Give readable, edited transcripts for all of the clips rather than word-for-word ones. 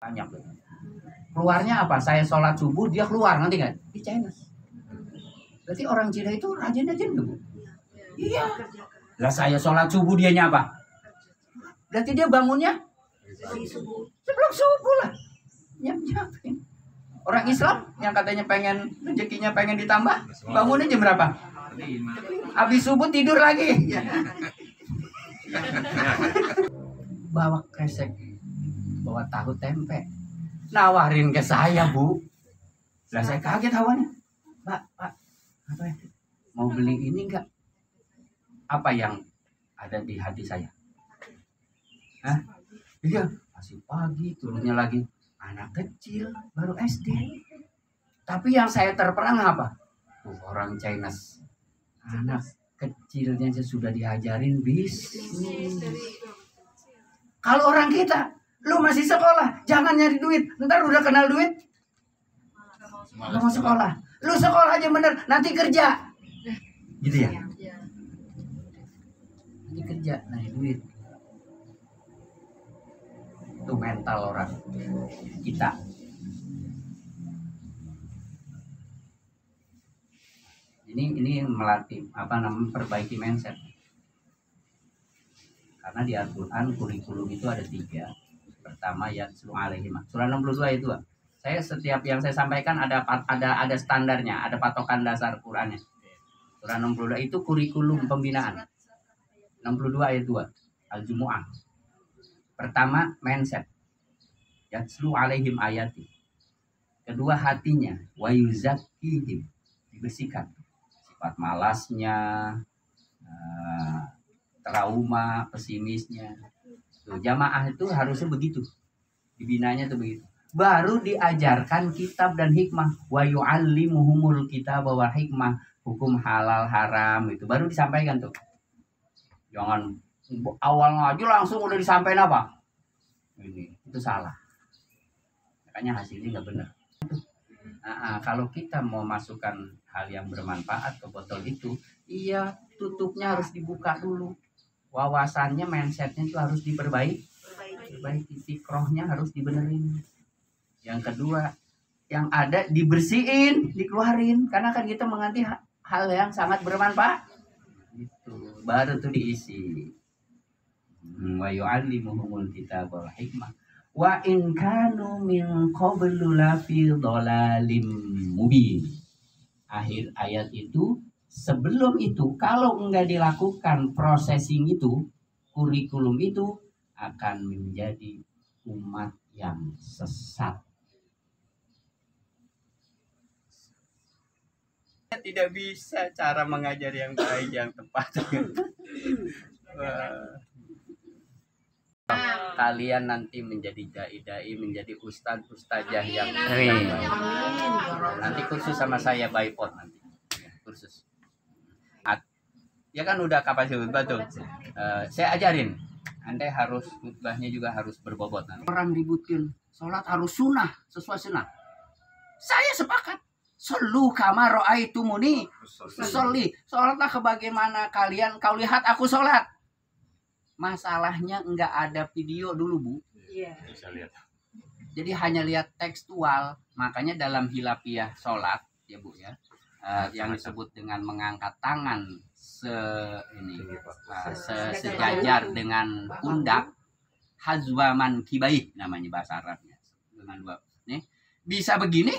banyak. Keluarnya apa? Saya sholat subuh, dia keluar, nanti kan? Di China. Berarti orang Cina itu rajin-rajin tuh. Iya. Lah saya sholat subuh, dianya apa? Berarti dia bangunnya sebelum subuh lah. Nyiapin. Orang Islam yang katanya pengen rezekinya pengen ditambah, bangunnya jam berapa? Habis subuh tidur lagi. Bawa kresek, bawa tahu tempe, nawarin ke saya, Bu. Lah saya kaget awalnya. Pak, apa ya? Mau beli ini enggak? Apa yang ada di hati saya? Hah? Iya, masih pagi, turunnya lagi anak kecil, baru SD. Tapi yang saya terperang apa? Tuh orang Chinese, anak kecilnya sudah diajarin bisnis. Kalau orang kita, lu masih sekolah, jangan nyari duit. Ntar udah kenal duit, lu mau sekolah. Lu sekolah aja bener, nanti kerja. Gitu ya? Nanti kerja, nanti duit. Itu mental orang kita. Ini melatih memperbaiki mindset. Karena di Al-Quran kurikulum itu ada 3. Pertama yatlu alaihim. Surah 62 itu. Saya setiap yang saya sampaikan ada standarnya, ada patokan dasar Qurannya. Surah 62 itu kurikulum pembinaan. 62 ayat 2 Al-Jumu'ah. Pertama mindset. Yatlu alaihim ayati. Kedua hatinya wa yuzakkihim, dibersihkan sifat malasnya, trauma, pesimisnya. Tuh, jamaah itu harusnya begitu. Dibinanya tuh begitu. Baru diajarkan kitab dan hikmah. Wa yu'allimuhumul kitab wa hikmah, hukum halal haram itu baru disampaikan tuh. Jangan awal ngaji langsung udah disampaikan apa? Ini itu salah. Makanya hasilnya nggak benar. Kalau kita mau masukkan hal yang bermanfaat ke botol itu, iya tutupnya harus dibuka dulu. Wawasannya, mindsetnya itu harus diperbaiki, fikrohnya harus dibenerin. Yang kedua, yang ada dibersihin, dikeluarin, karena kan kita menganti hal yang sangat bermanfaat. Itu baru tuh diisi. Wa yu'allimuhumul kitab wal hikmah wa in kanu min qablu lafi dhalalim mubin. Akhir ayat itu, sebelum itu kalau enggak dilakukan processing itu, kurikulum itu akan menjadi umat yang sesat. Tidak bisa cara mengajar yang baik yang tepat. Kalian nanti menjadi dai-dai, menjadi ustazah yang baik. Nanti kursus sama saya by phone nanti. Kursus. Ya kan udah kapasitas khutbah tuh. Saya ajarin. Anda harus khutbahnya juga harus berbobot nanti. Orang ributin sholat harus sunnah, sesuai sunnah. Saya sepakat. Solu kama ra'aitumuni sholli. Sholatlah sebagaimana kalian kau lihat aku sholat. Masalahnya enggak ada video dulu, Bu. Iya. Bisa lihat. Jadi hanya lihat tekstual. Makanya dalam hilafiyah sholat, ya Bu ya, yang disebut dengan mengangkat tangan sejajar dengan pundak, hazwaman kibaih namanya bahasa Arabnya. Dengan dua. Nih, bisa begini.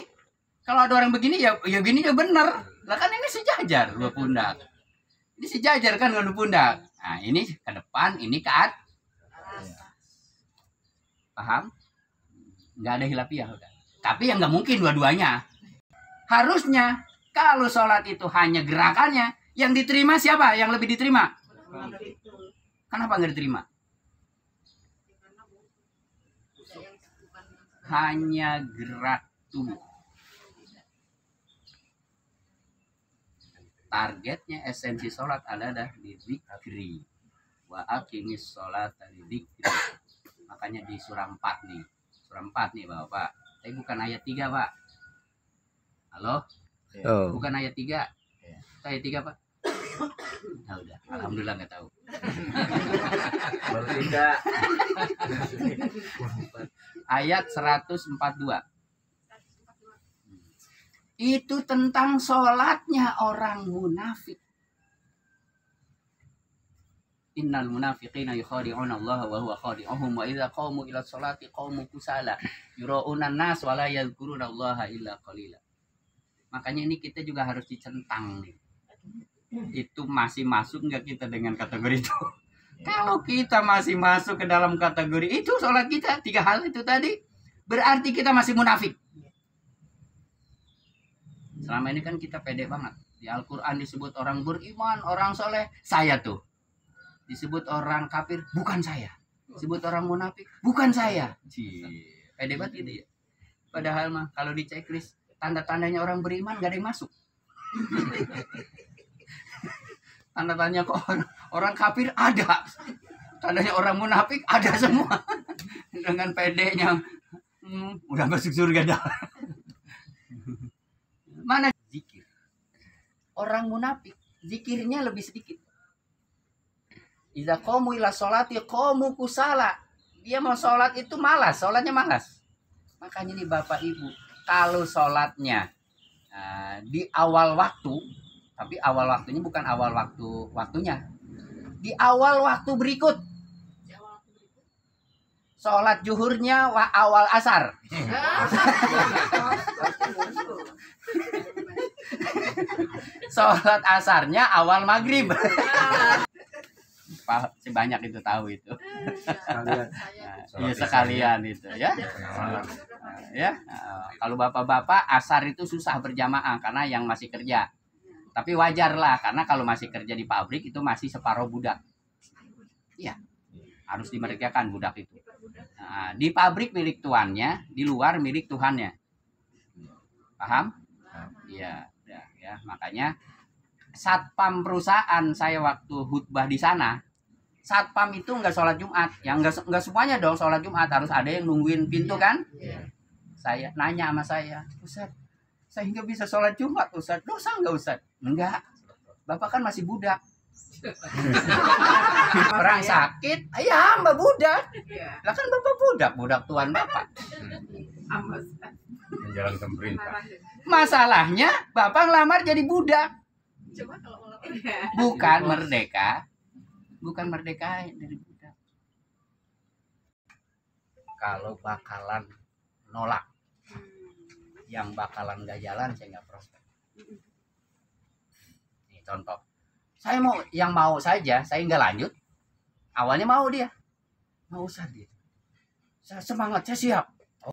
Kalau ada orang begini ya gini ya benar. Lah kan ini sejajar dua pundak. Ini sejajar kan dua pundak. Nah, ini ke depan, ini ke atas. Paham? Nggak ada hilafiyah. Tapi yang nggak mungkin dua-duanya. Harusnya kalau sholat itu hanya gerakannya, yang diterima siapa? Yang lebih diterima? Kenapa nggak diterima? Hanya gerak tubuh. Targetnya esensi sholat adalah di dzikri. Wa aqimis sholat di dzikri. Makanya di surah 4 nih. Surah 4 nih Bapak. Tapi bukan ayat 3 Pak. Halo? Oh. Bukan ayat 3. Itu ayat 3 Pak. Nah, udah, alhamdulillah nggak tahu. Baru tidak. Ayat 142. Itu tentang sholatnya orang munafik. Innal munafiqina yukhadi'una Allah wa huwa khadi'uhum wa idza qamu ila sholati qamu kusala yura'una an-nas wa la yadhkuruna Allah illa qalila. Makanya ini kita juga harus dicentang nih. Itu masih masuk nggak kita dengan kategori itu? Kalau kita masih masuk ke dalam kategori itu, sholat kita 3 hal itu tadi, berarti kita masih munafik. Selama ini kan kita pede banget. Di Al-Quran disebut orang beriman, orang soleh, saya tuh. Disebut orang kafir, bukan saya. Disebut orang munafik, bukan saya. Pede banget gitu ya. Padahal mah kalau di checklist, tanda-tandanya orang beriman gak ada yang masuk. Tanda-tandanya kok orang kafir ada. Tandanya orang munafik ada semua. Dengan pedenya, udah masuk surga dah. Mana zikir? Orang munafik zikirnya lebih sedikit. Iza qamu ila sholati qamu kusala. Dia mau sholat itu malas, sholatnya malas. Makanya nih Bapak Ibu, kalau sholatnya di awal waktu, tapi awal waktunya bukan awal waktunya. Di awal waktu berikut. Sholat zuhurnya awal asar. Sholat asarnya awal maghrib. Sebanyak itu tahu itu. Iya sekalian itu ya. Ya. Kalau bapak-bapak asar itu susah berjamaah karena yang masih kerja. Tapi wajar lah karena kalau masih kerja di pabrik itu masih separuh budak. Iya. Harus dimerdekakan budak itu. Nah, di pabrik milik tuannya, di luar milik Tuhannya. Paham? Iya, ya. Makanya satpam perusahaan saya waktu khutbah di sana, satpam itu nggak sholat Jumat, yang nggak semuanya dong sholat Jumat, harus ada yang nungguin pintu kan? Saya nanya sama saya, Ustaz, saya nggak bisa sholat Jumat, Ustaz, dosa nggak Ustaz? Enggak, Bapak kan masih budak. Orang sakit, ya Mbak budak. Lah kan Bapak budak tuan Bapak. Menjalankan perintah. Masalahnya Bapak ngelamar jadi budak. Bukan merdeka. Bukan merdeka dari budak. Kalau bakalan nolak, yang bakalan gak jalan saya nggak prospek. Nih contoh. Saya mau yang mau saja, saya nggak lanjut. Awalnya mau dia. Nggak usah dia. Saya semangat, saya siap.